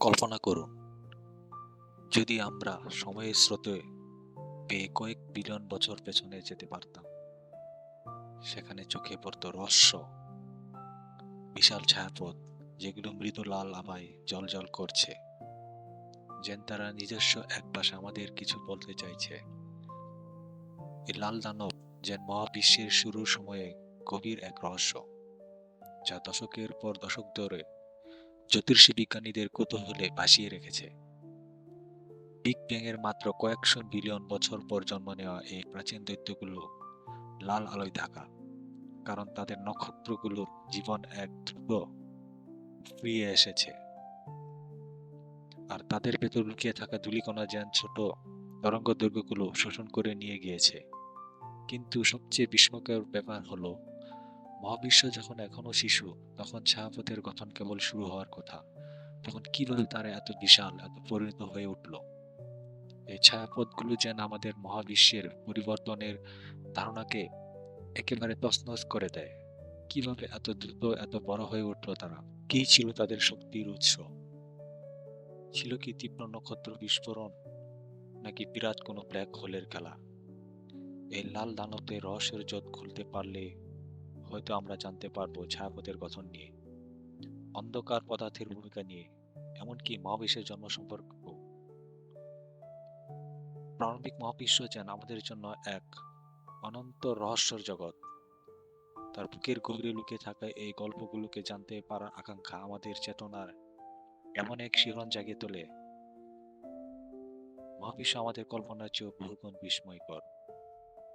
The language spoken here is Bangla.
কল্পনা করুন, যদি আমরা সময়ের স্রোতে পেয়ে কয়েক বিলিয়ন বছর পেছনে যেতে পারতাম। সেখানে চোখে পড়তো রহস্য, বিশাল ছায়াপথ যেগুলো মৃদু লাল আভায় জ্বলজ্বল করছে, যেন তারা নিজস্ব এক ভাষা আমাদের কিছু বলতে চাইছে। এই লাল দানব যেন মহাবিশ্বের শুরুর সময়ে গভীর এক রহস্য, যা দশকের পর দশক ধরে জ্যোতির্ষী বিজ্ঞানীদের কৌতূহলে ভাসিয়ে রেখেছে। বিগ ব্যাং এর মাত্র কয়েকশো বিলিয়ন বছর পর জন্ম নেওয়া এই প্রাচীন দৈত্যগুলো লাল আলোয় ঢাকা, কারণ তাদের নক্ষত্রগুলোর জীবন এক দ্রুত ফিরে এসেছে, আর তাদের ভেতর লুকিয়ে থাকা ধূলিকণা যেন ছোট তরঙ্গ দৈর্ঘ্যগুলো শোষণ করে নিয়ে গিয়েছে। কিন্তু সবচেয়ে বিস্ময়কর ব্যাপার হলো, মহাবিশ্ব যখন এখনো শিশু, তখন ছায়াপথের গঠন কেবল শুরু হওয়ার কথা। তখন কিভাবে তারা এত বিশাল, এত পরিণত হয়ে উঠল? এই ছায়াপথগুলো যেন আমাদের মহাবিশ্বের পরিবর্তনের ধারণাকে একেবারে তছনছ করে দেয়। কিভাবে এত দ্রুত এত বড় হয়ে উঠলো তারা? কি ছিল তাদের শক্তির উৎস? ছিল কি তীব্র নক্ষত্র বিস্ফোরণ, নাকি বিরাট কোনো ব্ল্যাক হোলের খেলা? এই লাল দানবদের রহস্যের জট খুলতে পারলে হয়তো আমরা জানতে পারবো ছায়াপথের গঠন নিয়ে, অন্ধকার পদার্থের ভূমিকা নিয়ে, এমনকি মহাবিশ্বের জন্ম সম্পর্কেও। প্রারম্ভিক মহাবিশ্ব যেন আমাদের জন্য এক অনন্ত রহস্যের জগৎ। তার বুকের গভীরে লুকিয়ে থাকা এই গল্পগুলোকে জানতে পারার আকাঙ্ক্ষা আমাদের চেতনার এমন এক শিহরণ জাগিয়ে তোলে, মহাবিশ্ব আমাদের কল্পনার চেয়েও বহুগুণ বিস্ময়কর।